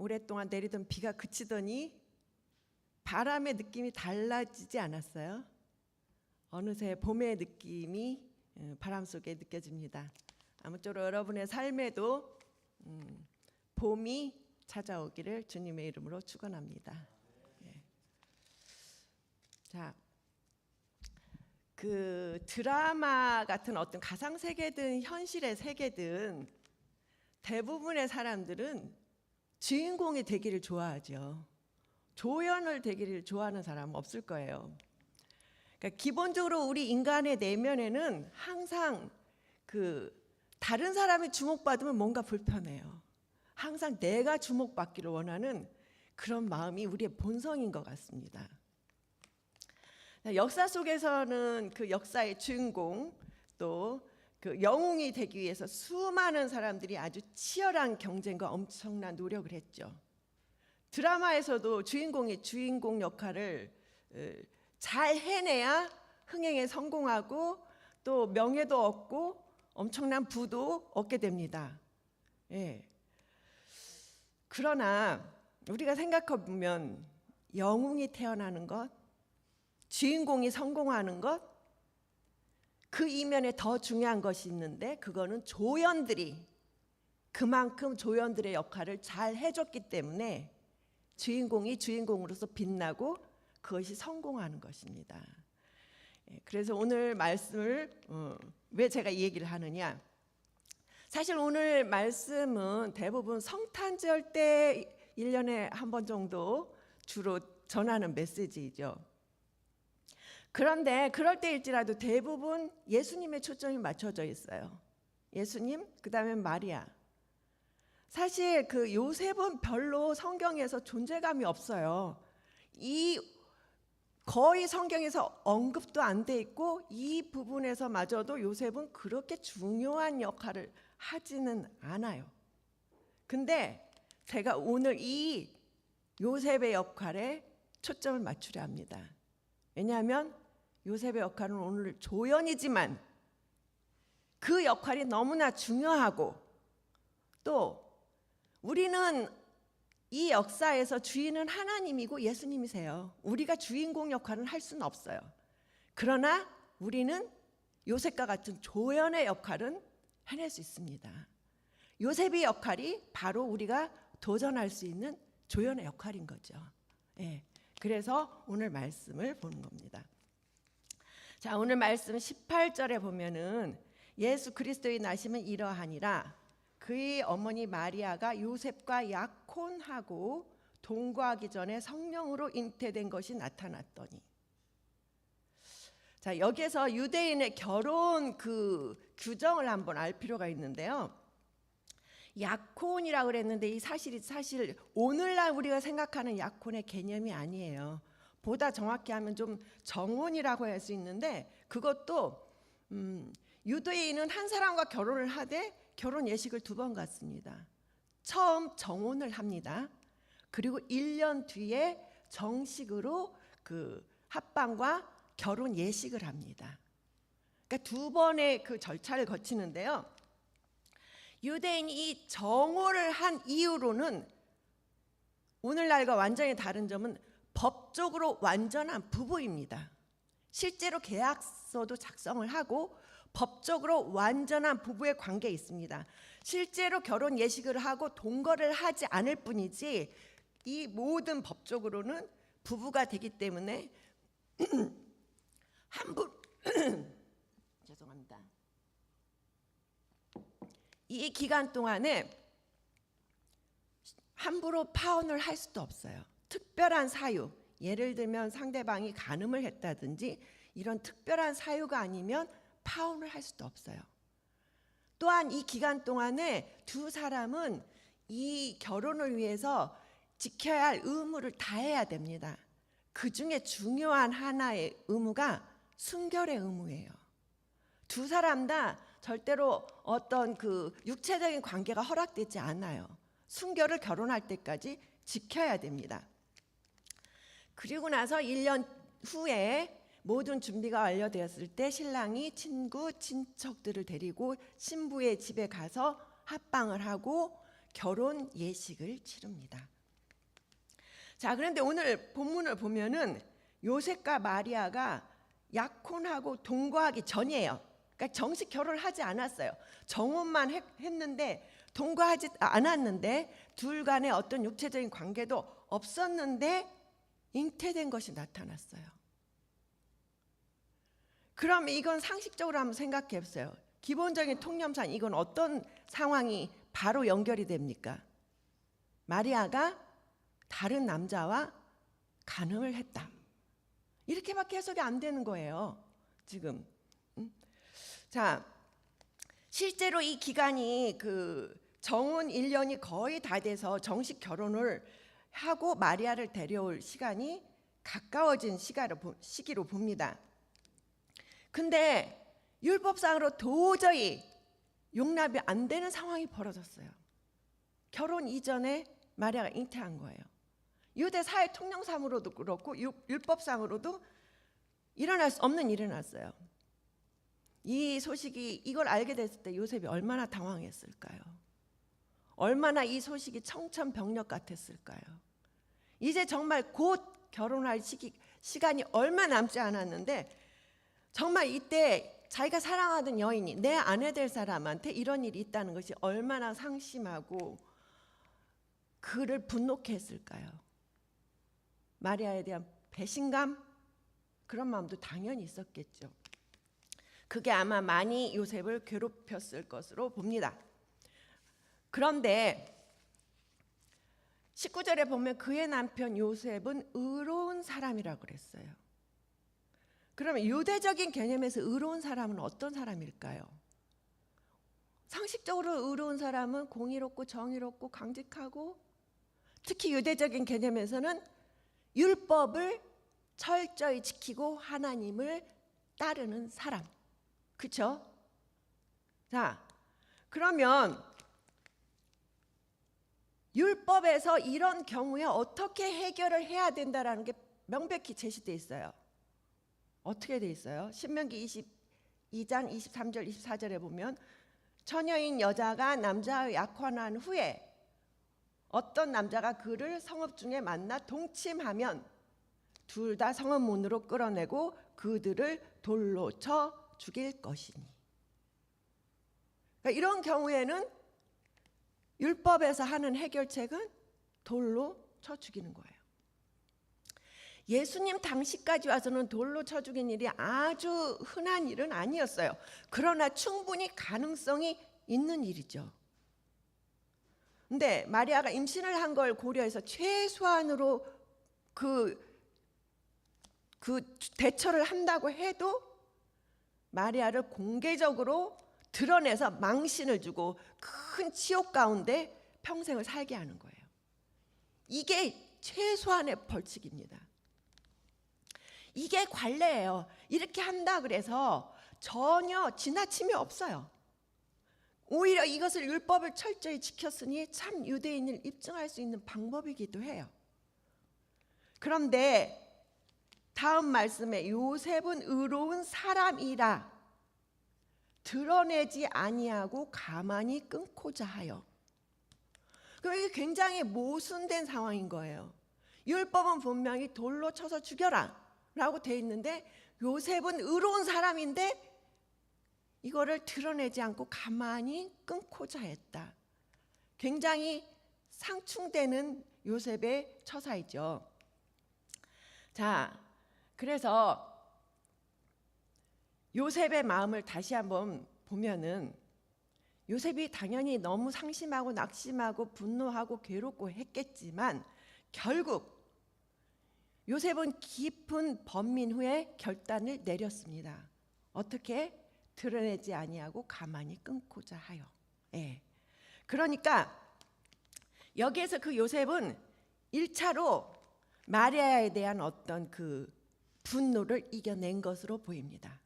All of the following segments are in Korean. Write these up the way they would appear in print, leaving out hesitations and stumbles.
오랫동안 내리던 비가 그치더니 바람의 느낌이 달라지지 않았어요? 어느새 봄의 느낌이 바람 속에 느껴집니다. 아무쪼록 여러분의 삶에도 봄이 찾아오기를 주님의 이름으로 축원합니다. 예. 자, 그 드라마 같은 어떤 가상 세계든 현실의 세계든 대부분의 사람들은 주인공이 되기를 좋아하죠. 조연을 되기를 좋아하는 사람은 없을 거예요. 그러니까 기본적으로 우리 인간의 내면에는 항상 그 다른 사람이 주목받으면 뭔가 불편해요. 항상 내가 주목받기를 원하는 그런 마음이 우리의 본성인 것 같습니다. 역사 속에서는 그 역사의 주인공 또 그 영웅이 되기 위해서 수많은 사람들이 아주 치열한 경쟁과 엄청난 노력을 했죠. 드라마에서도 주인공이 주인공 역할을 잘 해내야 흥행에 성공하고 또 명예도 얻고 엄청난 부도 얻게 됩니다. 예. 그러나 우리가 생각해 보면 영웅이 태어나는 것, 주인공이 성공하는 것, 그 이면에 더 중요한 것이 있는데 그거는 조연들이 그만큼 조연들의 역할을 잘 해줬기 때문에 주인공이 주인공으로서 빛나고 그것이 성공하는 것입니다. 그래서 오늘 말씀을 왜 제가 이 얘기를 하느냐, 사실 오늘 말씀은 대부분 성탄절 때 1년에 한 번 정도 주로 전하는 메시지이죠. 그런데 그럴 때일지라도 대부분 예수님의 초점이 맞춰져 있어요. 예수님, 그 다음에 마리아. 사실 그 요셉은 별로 성경에서 존재감이 없어요. 거의 성경에서 언급도 안 돼 있고 이 부분에서마저도 요셉은 그렇게 중요한 역할을 하지는 않아요. 근데 제가 오늘 이 요셉의 역할에 초점을 맞추려 합니다. 왜냐하면 요셉의 역할은 오늘 조연이지만 그 역할이 너무나 중요하고 또 우리는 이 역사에서 주인은 하나님이고 예수님이세요. 우리가 주인공 역할은 할 수는 없어요. 그러나 우리는 요셉과 같은 조연의 역할은 해낼 수 있습니다. 요셉의 역할이 바로 우리가 도전할 수 있는 조연의 역할인 거죠. 예. 그래서 오늘 말씀을 보는 겁니다. 자, 오늘 말씀 18절에 보면은 예수 그리스도의 나심은 이러하니라. 그의 어머니 마리아가 요셉과 약혼하고 동거하기 전에 성령으로 잉태된 것이 나타났더니. 자, 여기에서 유대인의 결혼 그 규정을 한번 알 필요가 있는데요. 약혼이라고 그랬는데 이 사실 오늘날 우리가 생각하는 약혼의 개념이 아니에요. 보다 정확히 하면 좀 정혼이라고 할 수 있는데 그것도 유대인은 한 사람과 결혼을 하되 결혼 예식을 2번 갖습니다. 처음 정혼을 합니다. 그리고 1년 뒤에 정식으로 그 합방과 결혼 예식을 합니다. 그러니까 2번의 그 절차를 거치는데요. 유대인이 이 정혼을 한 이후로는 오늘날과 완전히 다른 점은 법적으로 완전한 부부입니다. 실제로 계약서도 작성을 하고 법적으로 완전한 부부의 관계에 있습니다. 실제로 결혼 예식을 하고 동거를 하지 않을 뿐이지 이 모든 법적으로는 부부가 되기 때문에 죄송합니다. 이 기간 동안에 함부로 파혼을 할 수도 없어요. 특별한 사유, 예를 들면 상대방이 간음을 했다든지 이런 특별한 사유가 아니면 파혼을 할 수도 없어요. 또한 이 기간 동안에 2 사람은 이 결혼을 위해서 지켜야 할 의무를 다해야 됩니다. 그 중에 중요한 하나의 의무가 순결의 의무예요. 2 사람 다 절대로 어떤 그 육체적인 관계가 허락되지 않아요. 순결을 결혼할 때까지 지켜야 됩니다. 그리고 나서 1년 후에 모든 준비가 완료되었을 때 신랑이 친구, 친척들을 데리고 신부의 집에 가서 합방을 하고 결혼 예식을 치릅니다. 자, 그런데 오늘 본문을 보면은 요셉과 마리아가 약혼하고 동거하기 전이에요. 그러니까 정식 결혼을 하지 않았어요. 정혼만 했는데 동거하지 않았는데 둘 간에 어떤 육체적인 관계도 없었는데 잉태된 것이 나타났어요. 그럼 이건 상식적으로 한번 생각해 보세요. 기본적인 통념상 이건 어떤 상황이 바로 연결이 됩니까? 마리아가 다른 남자와 간음을 했다. 이렇게밖에 해석이 안 되는 거예요. 지금. 자, 실제로 이 기간이 그 정혼 1년이 거의 다 돼서 정식 결혼을 하고 마리아를 데려올 시간이 가까워진 시기로 봅니다. 근데 율법상으로 도저히 용납이 안 되는 상황이 벌어졌어요. 결혼 이전에 마리아가 잉태한 거예요. 유대 사회 통념상으로도 그렇고 율법상으로도 일어날 수 없는 일이 일어났어요. 이 소식이 이걸 알게 됐을 때 요셉이 얼마나 당황했을까요? 얼마나 이 소식이 청천벽력 같았을까요? 이제 정말 곧 결혼할 시간이 얼마 남지 않았는데 정말 이때 자기가 사랑하던 여인이 내 아내 될 사람한테 이런 일이 있다는 것이 얼마나 상심하고 그를 분노케 했을까요? 마리아에 대한 배신감, 그런 마음도 당연히 있었겠죠. 그게 아마 많이 요셉을 괴롭혔을 것으로 봅니다. 그런데 19절에 보면 그의 남편 요셉은 의로운 사람이라고 그랬어요. 그러면 유대적인 개념에서 의로운 사람은 어떤 사람일까요? 상식적으로 의로운 사람은 공의롭고 정의롭고 강직하고, 특히 유대적인 개념에서는 율법을 철저히 지키고 하나님을 따르는 사람. 그렇죠? 자, 그러면 율법에서 이런 경우에 어떻게 해결을 해야 된다라는 게 명백히 제시되어 있어요. 어떻게 돼 있어요? 신명기 22장 23절 24절에 보면 처녀인 여자가 남자와 약혼한 후에 어떤 남자가 그를 성읍 중에 만나 동침하면 둘 다 성읍 문으로 끌어내고 그들을 돌로 쳐 죽일 것이니. 그러니까 이런 경우에는 율법에서 하는 해결책은 돌로 쳐 죽이는 거예요. 예수님 당시까지 와서는 돌로 쳐 죽인 일이 아주 흔한 일은 아니었어요. 그러나 충분히 가능성이 있는 일이죠. 근데 마리아가 임신을 한 걸 고려해서 최소한으로 그 대처를 한다고 해도 마리아를 공개적으로 드러내서 망신을 주고 큰 치욕 가운데 평생을 살게 하는 거예요. 이게 최소한의 벌칙입니다. 이게 관례예요. 이렇게 한다 그래서 전혀 지나침이 없어요. 오히려 이것을 율법을 철저히 지켰으니 참 유대인을 입증할 수 있는 방법이기도 해요. 그런데 다음 말씀에 요셉은 의로운 사람이라 드러내지 아니하고 가만히 끊고자 하여. 그럼 이게 굉장히 모순된 상황인 거예요. 율법은 분명히 돌로 쳐서 죽여라 라고 돼 있는데 요셉은 의로운 사람인데 이거를 드러내지 않고 가만히 끊고자 했다. 굉장히 상충되는 요셉의 처사이죠. 자, 그래서 요셉의 마음을 다시 한번 보면은 요셉이 당연히 너무 상심하고 낙심하고 분노하고 괴롭고 했겠지만 결국 요셉은 깊은 번민 후에 결단을 내렸습니다. 어떻게? 드러내지 아니하고 가만히 끊고자 하여. 예. 그러니까 여기에서 그 요셉은 1차로 마리아에 대한 어떤 그 분노를 이겨낸 것으로 보입니다.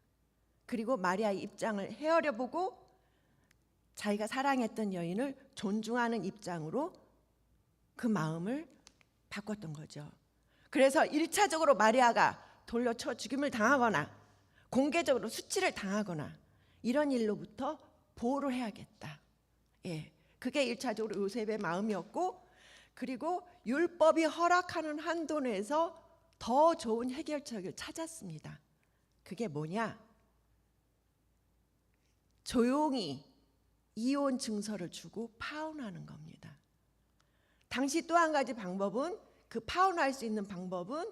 그리고 마리아의 입장을 헤아려 보고 자기가 사랑했던 여인을 존중하는 입장으로 그 마음을 바꿨던 거죠. 그래서 1차적으로 마리아가 돌려쳐 죽임을 당하거나 공개적으로 수치를 당하거나 이런 일로부터 보호를 해야겠다. 예, 그게 1차적으로 요셉의 마음이었고, 그리고 율법이 허락하는 한도 내에서 더 좋은 해결책을 찾았습니다. 그게 뭐냐? 조용히 이혼 증서를 주고 파혼하는 겁니다. 당시 또 한 가지 방법은, 그 파혼할 수 있는 방법은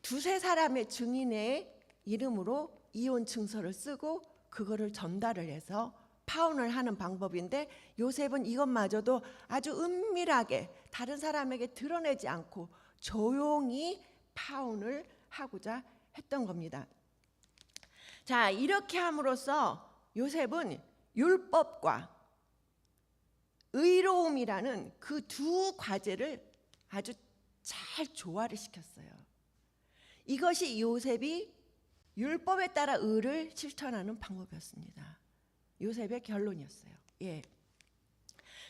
두세 사람의 증인의 이름으로 이혼 증서를 쓰고 그거를 전달을 해서 파혼을 하는 방법인데, 요셉은 이것마저도 아주 은밀하게 다른 사람에게 드러내지 않고 조용히 파혼을 하고자 했던 겁니다. 자, 이렇게 함으로써 요셉은 율법과 의로움이라는 그 두 과제를 아주 잘 조화를 시켰어요. 이것이 요셉이 율법에 따라 의를 실천하는 방법이었습니다. 요셉의 결론이었어요. 예.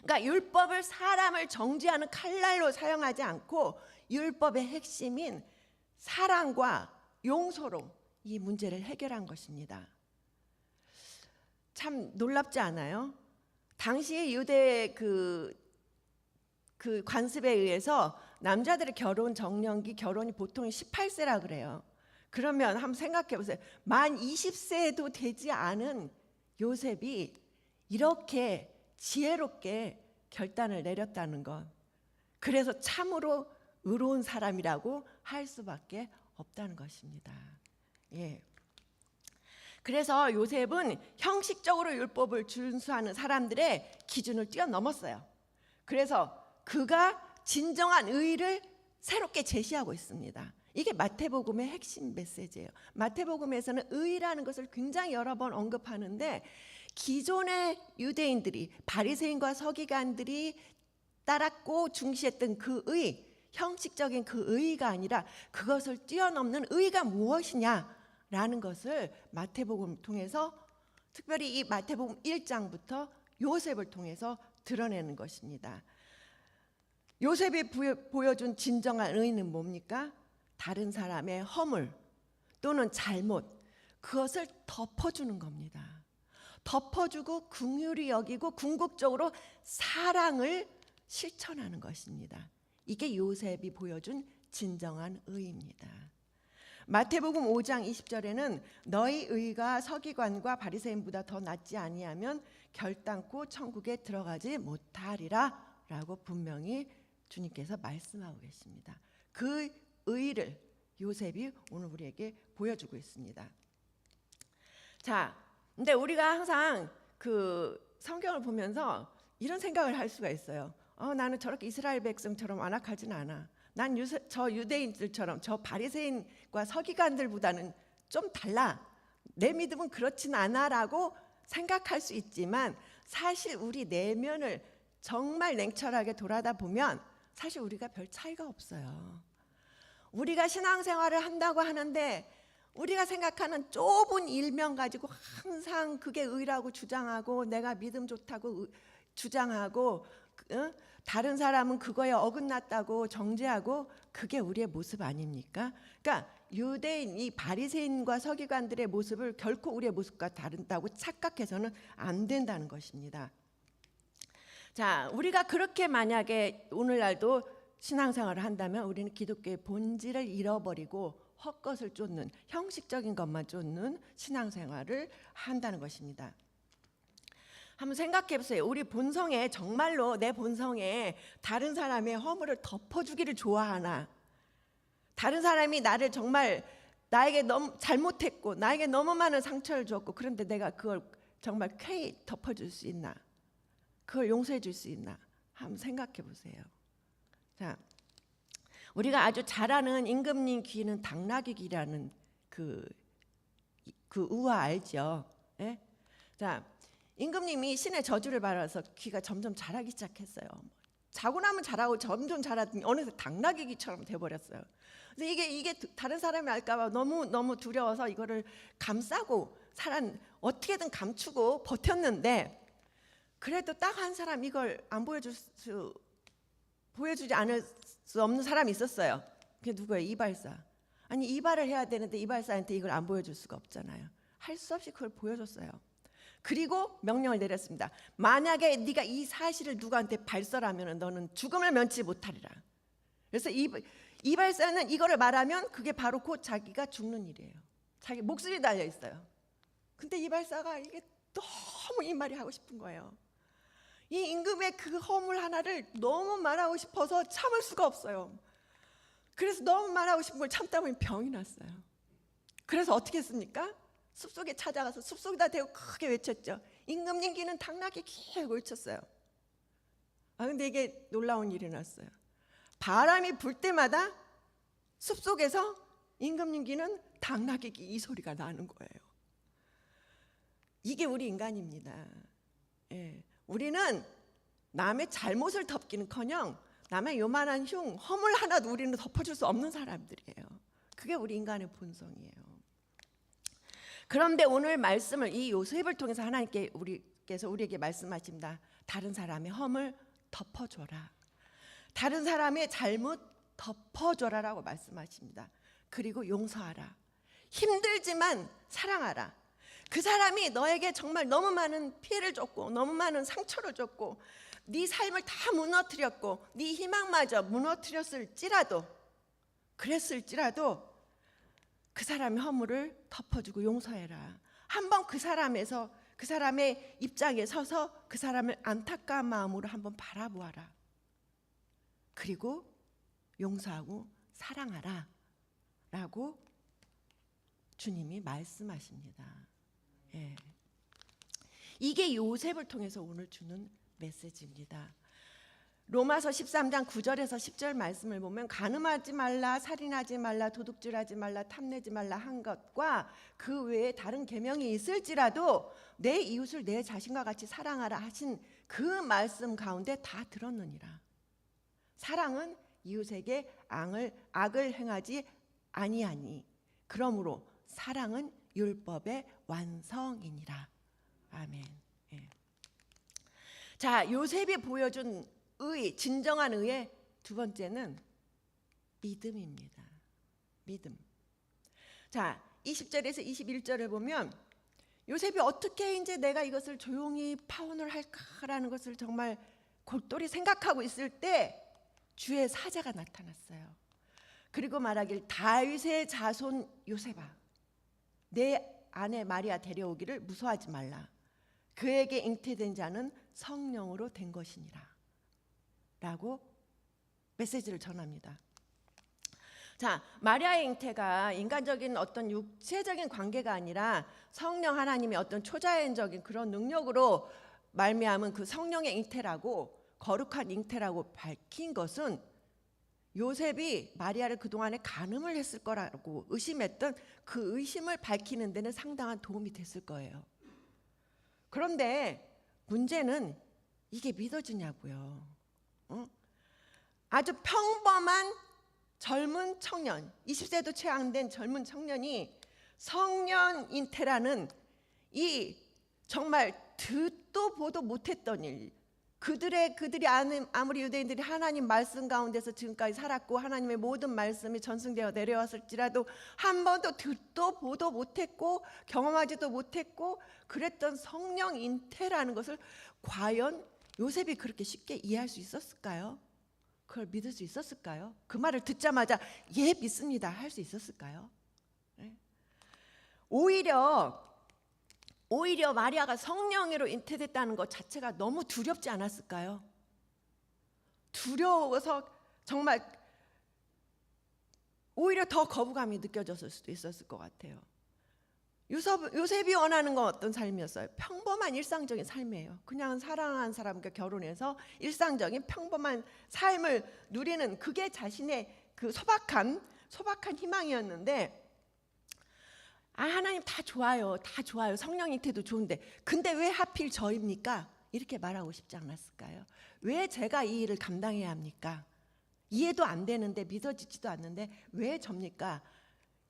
그러니까 율법을 사람을 정죄하는 칼날로 사용하지 않고 율법의 핵심인 사랑과 용서로 이 문제를 해결한 것입니다. 참 놀랍지 않아요? 당시 유대 그 관습에 의해서 남자들의 결혼 정년기, 결혼이 보통 18세라 그래요. 그러면 한번 생각해 보세요. 만 20세도 되지 않은 요셉이 이렇게 지혜롭게 결단을 내렸다는 것. 그래서 참으로 의로운 사람이라고 할 수밖에 없다는 것입니다. 예. 그래서 요셉은 형식적으로 율법을 준수하는 사람들의 기준을 뛰어넘었어요. 그래서 그가 진정한 의의를 새롭게 제시하고 있습니다. 이게 마태복음의 핵심 메시지예요. 마태복음에서는 의의라는 것을 굉장히 여러 번 언급하는데, 기존의 유대인들이, 바리새인과 서기관들이 따랐고 중시했던 그 의, 형식적인 그 의의가 아니라 그것을 뛰어넘는 의의가 무엇이냐라는 것을 마태복음을 통해서, 특별히 이 마태복음 1장부터 요셉을 통해서 드러내는 것입니다. 요셉이 보여준 진정한 의의는 뭡니까? 다른 사람의 허물 또는 잘못, 그것을 덮어주는 겁니다. 덮어주고 긍휼히 여기고 궁극적으로 사랑을 실천하는 것입니다. 이게 요셉이 보여준 진정한 의의입니다. 마태복음 5장 20절에는 너희 의가 서기관과 바리새인보다 더 낫지 아니하면 결단코 천국에 들어가지 못하리라 라고 분명히 주님께서 말씀하고 계십니다. 그 의의를 요셉이 오늘 우리에게 보여주고 있습니다. 자, 근데 우리가 항상 그 성경을 보면서 이런 생각을 할 수가 있어요. 나는 저렇게 이스라엘 백성처럼 완악하진 않아. 난 저 유대인들처럼, 저 바리새인과 서기관들보다는 좀 달라. 내 믿음은 그렇진 않아라고 생각할 수 있지만, 사실 우리 내면을 정말 냉철하게 돌아다 보면 사실 우리가 별 차이가 없어요. 우리가 신앙생활을 한다고 하는데 우리가 생각하는 좁은 일면 가지고 항상 그게 의라고 주장하고, 내가 믿음 좋다고 주장하고, 다른 사람은 그거에 어긋났다고 정죄하고, 그게 우리의 모습 아닙니까? 그러니까 유대인, 이 바리새인과 서기관들의 모습을 결코 우리의 모습과 다르다고 착각해서는 안 된다는 것입니다. 자, 우리가 그렇게 만약에 오늘날도 신앙생활을 한다면 우리는 기독교의 본질을 잃어버리고 헛것을 쫓는, 형식적인 것만 쫓는 신앙생활을 한다는 것입니다. 한번 생각해 보세요. 우리 본성에, 정말로 내 본성에 다른 사람의 허물을 덮어주기를 좋아하나? 다른 사람이 나를 정말, 나에게 너무 잘못했고 나에게 너무 많은 상처를 줬고, 그런데 내가 그걸 정말 쾌히 덮어줄 수 있나? 그걸 용서해 줄 수 있나? 한번 생각해 보세요. 자, 우리가 아주 잘 아는 임금님 귀는 당나귀 귀라는 그 우화 알죠? 예? 자, 임금님이 신의 저주를 받아서 귀가 점점 자라기 시작했어요. 자고 나면 자라고 점점 자라더니 어느새 당나귀 귀처럼 돼버렸어요. 그래서 이게 다른 사람이 알까봐 너무 두려워서 이거를 감싸고 어떻게든 감추고 버텼는데, 그래도 딱 한 사람 이걸 안 보여주지 않을 수 없는 사람이 있었어요. 그게 누구예요? 이발사. 아니, 이발을 해야 되는데 이발사한테 이걸 안 보여줄 수가 없잖아요. 할 수 없이 그걸 보여줬어요. 그리고 명령을 내렸습니다. 만약에 네가 이 사실을 누구한테 발설하면 너는 죽음을 면치 못하리라. 그래서 이 발사는 이거를 말하면 그게 바로 곧 자기가 죽는 일이에요. 자기 목숨이 달려 있어요. 근데 이 발사가 이게 너무 이 말이 하고 싶은 거예요. 이 임금의 그 허물 하나를 너무 말하고 싶어서 참을 수가 없어요. 그래서 너무 말하고 싶은 걸 참다 보니 병이 났어요. 그래서 어떻게 했습니까? 숲속에 찾아가서 숲속에다 대고 크게 외쳤죠. 임금님 귀는 당나귀 귀라고 외쳤어요. 근데 이게 놀라운 일이 났어요. 바람이 불 때마다 숲속에서 임금님 귀는 당나귀 귀 이 소리가 나는 거예요. 이게 우리 인간입니다. 예. 우리는 남의 잘못을 덮기는커녕 남의 요만한 허물 하나도 우리는 덮어줄 수 없는 사람들이에요. 그게 우리 인간의 본성이에요. 그런데 오늘 말씀을 이 요셉을 통해서 하나님께서 우리에게 말씀하십니다. 다른 사람의 허물 덮어줘라. 다른 사람의 잘못 덮어줘라라고 말씀하십니다. 그리고 용서하라. 힘들지만 사랑하라. 그 사람이 너에게 정말 너무 많은 피해를 줬고 너무 많은 상처를 줬고 네 삶을 다 무너뜨렸고 네 희망마저 무너뜨렸을지라도 그랬을지라도 그 사람의 허물을 덮어주고 용서해라. 한번 그 사람의 입장에 서서 그 사람을 안타까운 마음으로 한번 바라보아라. 그리고 용서하고 사랑하라 라고 주님이 말씀하십니다. 예. 이게 요셉을 통해서 오늘 주는 메시지입니다. 로마서 13장 9절에서 10절 말씀을 보면 간음하지 말라, 살인하지 말라, 도둑질하지 말라, 탐내지 말라 한 것과 그 외에 다른 계명이 있을지라도 내 이웃을 내 자신과 같이 사랑하라 하신 그 말씀 가운데 다 들었느니라. 사랑은 이웃에게 악을 행하지 아니하니 그러므로 사랑은 율법의 완성이니라. 아멘. 예. 자, 요셉이 보여준 진정한 의의 두 번째는 믿음입니다. 믿음. 자, 20절에서 21절을 보면 요셉이 어떻게 이제 내가 이것을 조용히 파혼을 할까라는 것을 정말 골똘히 생각하고 있을 때 주의 사자가 나타났어요. 그리고 말하길 다윗의 자손 요셉아, 내 아내 마리아 데려오기를 무서워하지 말라. 그에게 잉태된 자는 성령으로 된 것이니라 라고 메시지를 전합니다. 자, 마리아의 잉태가 인간적인 어떤 육체적인 관계가 아니라 성령 하나님의 어떤 초자연적인 그런 능력으로 말미암은 그 성령의 잉태라고, 거룩한 잉태라고 밝힌 것은 요셉이 마리아를 그동안에 간음을 했을 거라고 의심했던 그 의심을 밝히는 데는 상당한 도움이 됐을 거예요. 그런데 문제는 이게 믿어지냐고요. 아주 평범한 젊은 청년, 20세도 채 안 된 젊은 청년이 성령 잉태라는 이 정말 듣도 보도 못했던 일, 그들이 아는, 아무리 유대인들이 하나님 말씀 가운데서 지금까지 살았고 하나님의 모든 말씀이 전승되어 내려왔을지라도 한 번도 듣도 보도 못했고 경험하지도 못했고 그랬던 성령 잉태라는 것을 과연 요셉이 그렇게 쉽게 이해할 수 있었을까요? 그걸 믿을 수 있었을까요? 그 말을 듣자마자 예 믿습니다 할 수 있었을까요? 네. 오히려 마리아가 성령으로 잉태됐다는 것 자체가 너무 두렵지 않았을까요? 두려워서 정말 오히려 더 거부감이 느껴졌을 수도 있었을 것 같아요. 요셉이 원하는 건 어떤 삶이었어요? 평범한 일상적인 삶이에요. 그냥 사랑하는 사람과 결혼해서 일상적인 평범한 삶을 누리는 그게 자신의 그 소박한 희망이었는데 하나님 다 좋아요. 성령 잉태도 좋은데 근데 왜 하필 저입니까? 이렇게 말하고 싶지 않았을까요? 왜 제가 이 일을 감당해야 합니까? 이해도 안 되는데 믿어지지도 않는데 왜 접니까?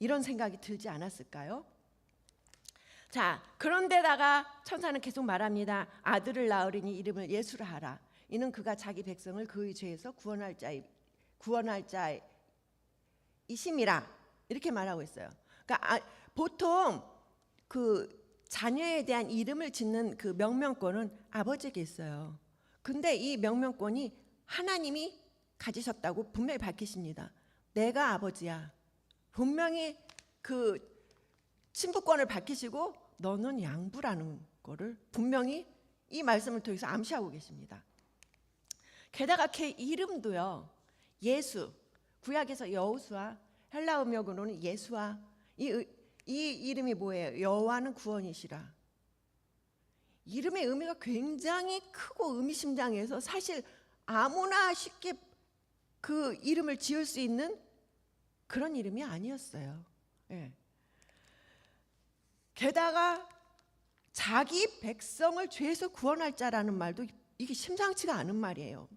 이런 생각이 들지 않았을까요? 자, 그런데다가 천사는 계속 말합니다. 아들을 낳으리니 이름을 예수라 하라. 이는 그가 자기 백성을 그의 죄에서 구원할 자이심이라 이렇게 말하고 있어요. 그러니까 보통 그 자녀에 대한 이름을 짓는 그 명명권은 아버지에게 있어요. 근데 이 명명권이 하나님이 가지셨다고 분명히 밝히십니다. 내가 아버지야. 분명히 그 친부권을 밝히시고 너는 양부라는 거를 분명히 이 말씀을 통해서 암시하고 계십니다. 게다가 걔 이름도요. 예수, 구약에서 여호수아, 헬라 음역으로는 예수아. 이 이름이 뭐예요? 여호와는 구원이시라. 이름의 의미가 굉장히 크고 의미심장해서 사실 아무나 쉽게 그 이름을 지을 수 있는 그런 이름이 아니었어요. 예. 게다가 자기 백성을 죄에서 구원할 자라는 말도 이게 심상치가 않은 말이에요.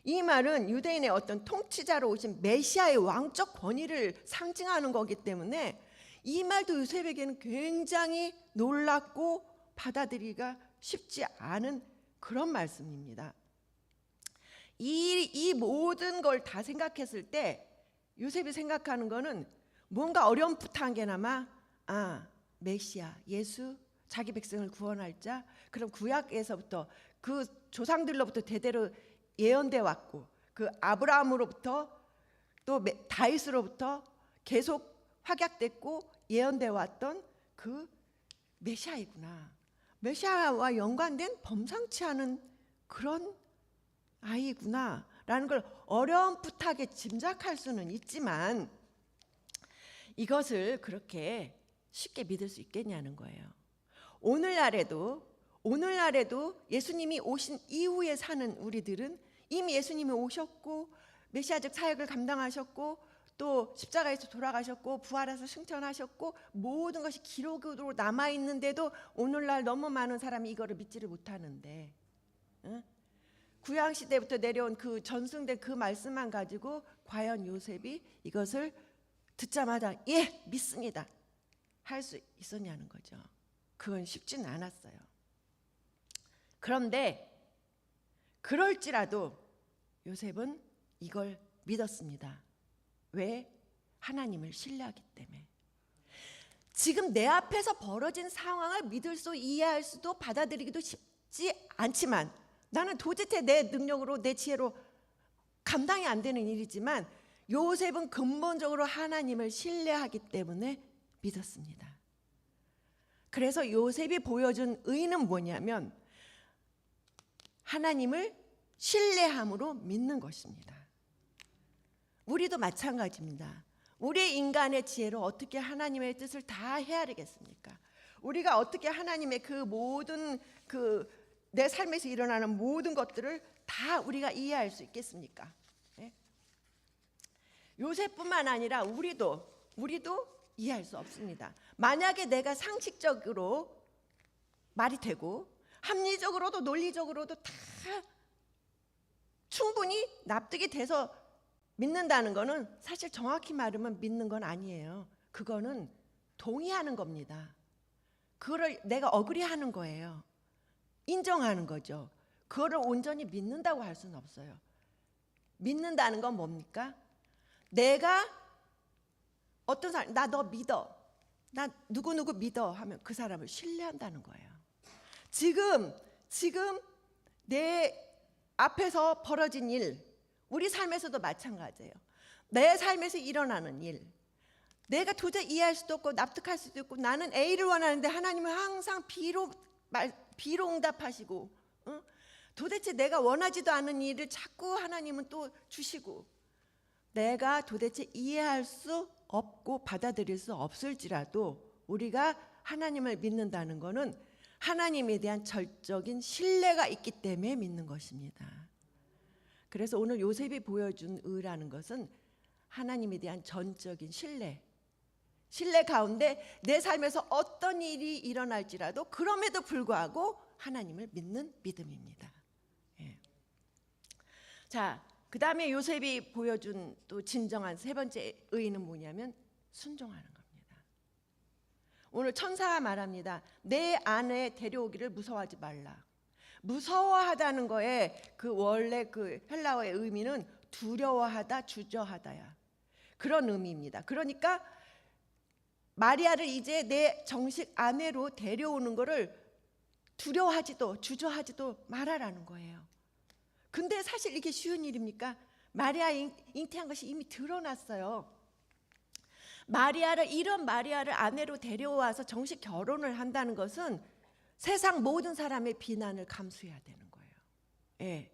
이 말은 유대인의 어떤 통치자로 오신 메시아의 왕적 권위를 상징하는 거기 때문에 이 말도 요셉에게는 굉장히 놀랍고 받아들이기가 쉽지 않은 그런 말씀입니다. 이 모든 걸 다 생각했을 때 요셉이 생각하는 거는 뭔가 어렴풋한 게나마 메시아, 예수, 자기 백성을 구원할 자. 그럼 구약에서부터 그 조상들로부터 대대로 예언돼 왔고 그 아브라함으로부터 또 다윗으로부터 계속 확약됐고 예언돼 왔던 그 메시아이구나. 메시아와 연관된 범상치 않은 그런 아이구나라는 걸 어렴풋하게 짐작할 수는 있지만 이것을 그렇게 쉽게 믿을 수 있겠냐는 거예요. 오늘날에도 예수님이 오신 이후에 사는 우리들은 이미 예수님이 오셨고 메시아적 사역을 감당하셨고 또 십자가에서 돌아가셨고 부활해서 승천하셨고 모든 것이 기록으로 남아있는데도 오늘날 너무 많은 사람이 이거를 믿지를 못하는데 구약시대부터 내려온 그 전승된 그 말씀만 가지고 과연 요셉이 이것을 듣자마자 예 믿습니다 할 수 있었냐는 거죠. 그건 쉽지는 않았어요. 그런데 그럴지라도 요셉은 이걸 믿었습니다. 왜? 하나님을 신뢰하기 때문에. 지금 내 앞에서 벌어진 상황을 믿을 수 이해할 수도 받아들이기도 쉽지 않지만 나는 도대체 내 능력으로 내 지혜로 감당이 안 되는 일이지만 요셉은 근본적으로 하나님을 신뢰하기 때문에 믿었습니다. 그래서 요셉이 보여준 의는 뭐냐면 하나님을 신뢰함으로 믿는 것입니다. 우리도 마찬가지입니다. 우리 인간의 지혜로 어떻게 하나님의 뜻을 다 헤아리겠습니까? 우리가 어떻게 하나님의 그 모든 내 삶에서 일어나는 모든 것들을 다 우리가 이해할 수 있겠습니까? 네? 요셉뿐만 아니라 우리도 이해할 수 없습니다. 만약에 내가 상식적으로 말이 되고 합리적으로도 논리적으로도 다 충분히 납득이 돼서 믿는다는 거는 사실 정확히 말하면 믿는 건 아니에요. 그거는 동의하는 겁니다. 그거를 내가 어그리하는 거예요. 인정하는 거죠. 그거를 온전히 믿는다고 할 수는 없어요. 믿는다는 건 뭡니까? 내가 어떤 사람, 나 너 믿어. 나 누구누구 믿어 하면 그 사람을 신뢰한다는 거예요. 지금 내 앞에서 벌어진 일, 우리 삶에서도 마찬가지예요. 내 삶에서 일어나는 일, 내가 도저히 이해할 수도 없고 납득할 수도 없고 나는 A를 원하는데 하나님은 항상 B로 응답하시고 도대체 내가 원하지도 않은 일을 자꾸 하나님은 또 주시고 내가 도대체 이해할 수 없고 받아들일 수 없을지라도 우리가 하나님을 믿는다는 것은 하나님에 대한 절적인 신뢰가 있기 때문에 믿는 것입니다. 그래서 오늘 요셉이 보여준 의라는 것은 하나님에 대한 전적인 신뢰 가운데 내 삶에서 어떤 일이 일어날지라도 그럼에도 불구하고 하나님을 믿는 믿음입니다. 예. 자, 그 다음에 요셉이 보여준 또 진정한 세 번째 의는 뭐냐면 순종하는 겁니다. 오늘 천사가 말합니다. 내 안에 데려오기를 무서워하지 말라. 무서워하다는 거에 그 원래 그 헬라어의 의미는 두려워하다, 주저하다야. 그런 의미입니다. 그러니까 마리아를 이제 내 정식 아내로 데려오는 거를 두려워하지도 주저하지도 말아라는 거예요. 근데 사실 이게 쉬운 일입니까? 마리아 잉태한 것이 이미 드러났어요. 이런 마리아를 아내로 데려와서 정식 결혼을 한다는 것은 세상 모든 사람의 비난을 감수해야 되는 거예요. 예.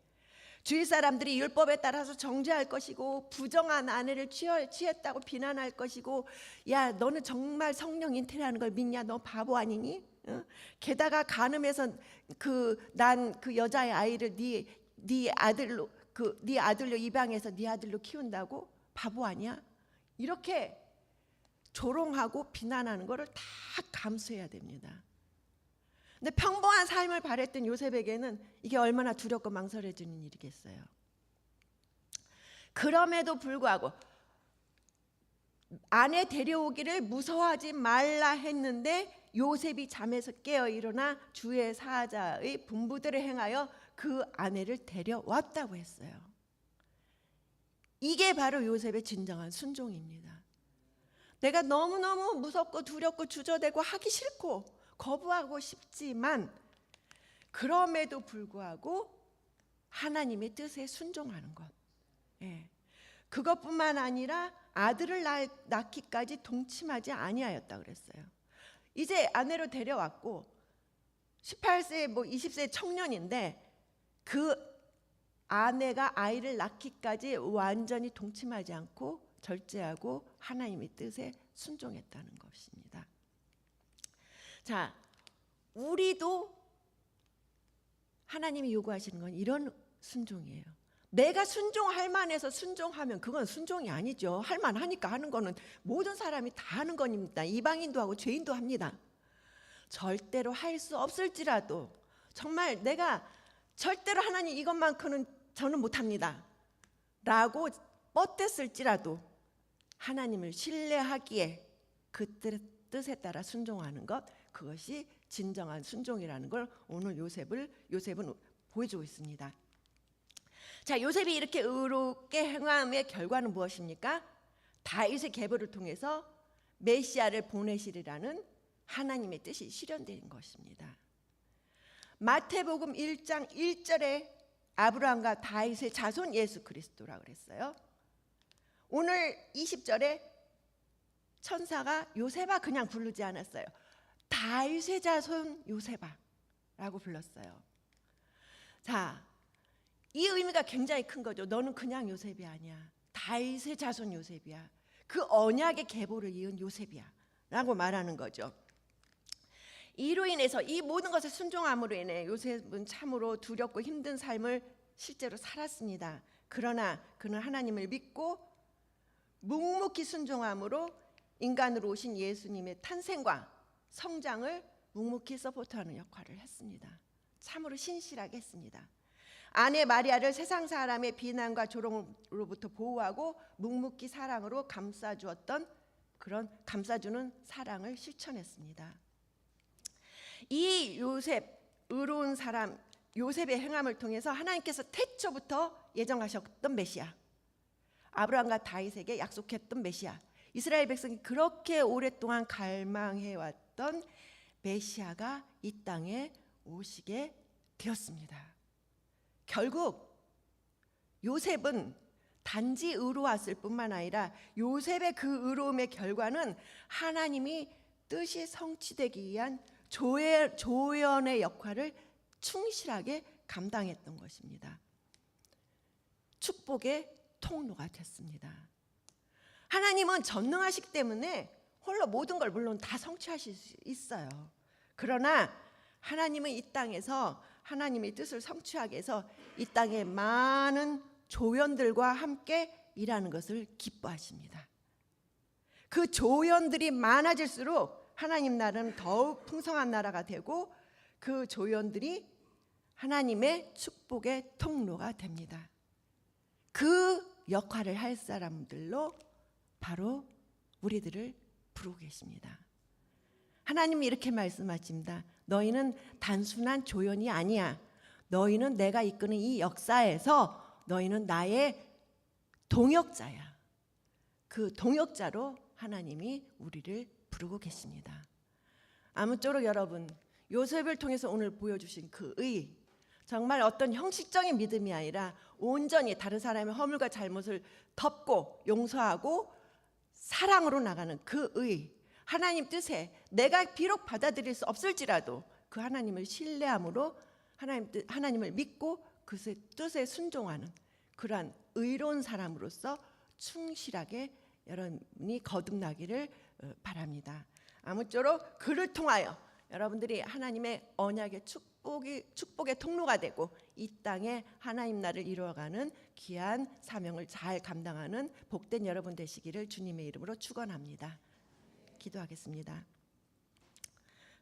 주위 사람들이 율법에 따라서 정죄할 것이고 부정한 아내를 취했다고 비난할 것이고, 야 너는 정말 성령 잉태라는 걸 믿냐? 너 바보 아니니? 게다가 간음해서 난 그 여자의 아이를 네 아들로 입양해서 네 아들로 키운다고? 바보 아니야? 이렇게 조롱하고 비난하는 것을 다 감수해야 됩니다. 근데 평범한 삶을 바랬던 요셉에게는 이게 얼마나 두렵고 망설여지는 일이겠어요. 그럼에도 불구하고 아내 데려오기를 무서워하지 말라 했는데 요셉이 잠에서 깨어 일어나 주의 사자의 분부대로 행하여 그 아내를 데려왔다고 했어요. 이게 바로 요셉의 진정한 순종입니다. 내가 너무너무 무섭고 두렵고 주저되고 하기 싫고 거부하고 싶지만 그럼에도 불구하고 하나님의 뜻에 순종하는 것. 예. 그것뿐만 아니라 아들을 낳기까지 동침하지 아니하였다 그랬어요. 이제 아내로 데려왔고 18세 20세 청년인데 그 아내가 아이를 낳기까지 완전히 동침하지 않고 절제하고 하나님의 뜻에 순종했다는 것입니다. 자, 우리도 하나님이 요구하시는 건 이런 순종이에요. 내가 순종할 만해서 순종하면 그건 순종이 아니죠. 할 만하니까 하는 거는 모든 사람이 다 하는 겁니다. 이방인도 하고 죄인도 합니다. 절대로 할 수 없을지라도 정말 내가 절대로 하나님 이것만큼은 저는 못합니다 라고 뻗댔을지라도 하나님을 신뢰하기에 그 뜻에 따라 순종하는 것, 그것이 진정한 순종이라는 걸 오늘 요셉은 보여주고 있습니다. 자, 요셉이 이렇게 의롭게 행함의 결과는 무엇입니까? 다윗의 계보를 통해서 메시아를 보내시리라는 하나님의 뜻이 실현된 것입니다. 마태복음 1장 1절에 아브라함과 다윗의 자손 예수 그리스도라고 그랬어요. 오늘 20절에 천사가 요셉아 그냥 부르지 않았어요. 다윗의 자손 요셉아라고 불렀어요. 자, 이 의미가 굉장히 큰 거죠. 너는 그냥 요셉이 아니야. 다윗의 자손 요셉이야. 그 언약의 계보를 이은 요셉이야 라고 말하는 거죠. 이로 인해서 이 모든 것에 순종함으로 인해 요셉은 참으로 두렵고 힘든 삶을 실제로 살았습니다. 그러나 그는 하나님을 믿고 묵묵히 순종함으로 인간으로 오신 예수님의 탄생과 성장을 묵묵히 서포트하는 역할을 했습니다. 참으로 신실하게 했습니다. 아내 마리아를 세상 사람의 비난과 조롱으로부터 보호하고 묵묵히 사랑으로 감싸주었던 그런 감싸주는 사랑을 실천했습니다. 이 의로운 사람 요셉의 행함을 통해서 하나님께서 태초부터 예정하셨던 메시아, 아브라함과 다윗에게 약속했던 메시아, 이스라엘 백성이 그렇게 오랫동안 갈망해왔던 메시아가 이 땅에 오시게 되었습니다. 결국 요셉은 단지 의로웠을 뿐만 아니라 요셉의 그 의로움의 결과는 하나님이 뜻이 성취되기 위한 조연의 역할을 충실하게 감당했던 것입니다. 축복의 통로가 됐습니다. 하나님은 전능하시기 때문에 홀로 모든 걸 물론 다 성취하실 수 있어요. 그러나 하나님은 이 땅에서 하나님의 뜻을 성취하기 위해서 이 땅에 많은 조연들과 함께 일하는 것을 기뻐하십니다. 그 조연들이 많아질수록 하나님 나라는 더욱 풍성한 나라가 되고 그 조연들이 하나님의 축복의 통로가 됩니다. 그 역할을 할 사람들로 바로 우리들을 부르고 계십니다. 하나님이 이렇게 말씀하십니다. 너희는 단순한 조연이 아니야. 너희는 내가 이끄는 이 역사에서 너희는 나의 동역자야. 그 동역자로 하나님이 우리를 부르고 계십니다. 아무쪼록 여러분, 요셉을 통해서 오늘 보여주신 그 의, 정말 어떤 형식적인 믿음이 아니라 온전히 다른 사람의 허물과 잘못을 덮고 용서하고 사랑으로 나가는 그 의, 하나님 뜻에 내가 비록 받아들일 수 없을지라도 그 하나님을 신뢰함으로 하나님을 믿고 그 뜻에 순종하는 그러한 의로운 사람으로서 충실하게 여러분이 거듭나기를 바랍니다. 아무쪼록 그를 통하여 여러분들이 하나님의 언약의 축복의 통로가 되고 이 땅에 하나님 나라를 이루어가는 귀한 사명을 잘 감당하는 복된 여러분 되시기를 주님의 이름으로 축원합니다. 기도하겠습니다.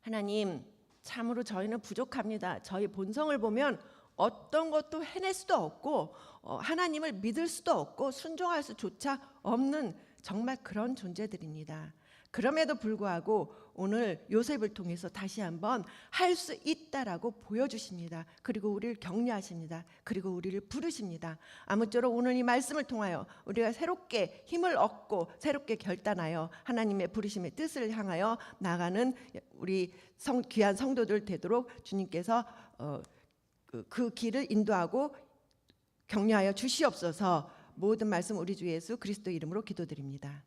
하나님, 참으로 저희는 부족합니다. 저희 본성을 보면 어떤 것도 해낼 수도 없고 하나님을 믿을 수도 없고 순종할 수조차 없는 정말 그런 존재들입니다. 그럼에도 불구하고 오늘 요셉을 통해서 다시 한번 할 수 있다라고 보여주십니다. 그리고 우리를 격려하십니다. 그리고 우리를 부르십니다. 아무쪼록 오늘 이 말씀을 통하여 우리가 새롭게 힘을 얻고 새롭게 결단하여 하나님의 부르심의 뜻을 향하여 나가는 우리 귀한 성도들 되도록 주님께서 그 길을 인도하고 격려하여 주시옵소서. 모든 말씀 우리 주 예수 그리스도 이름으로 기도드립니다.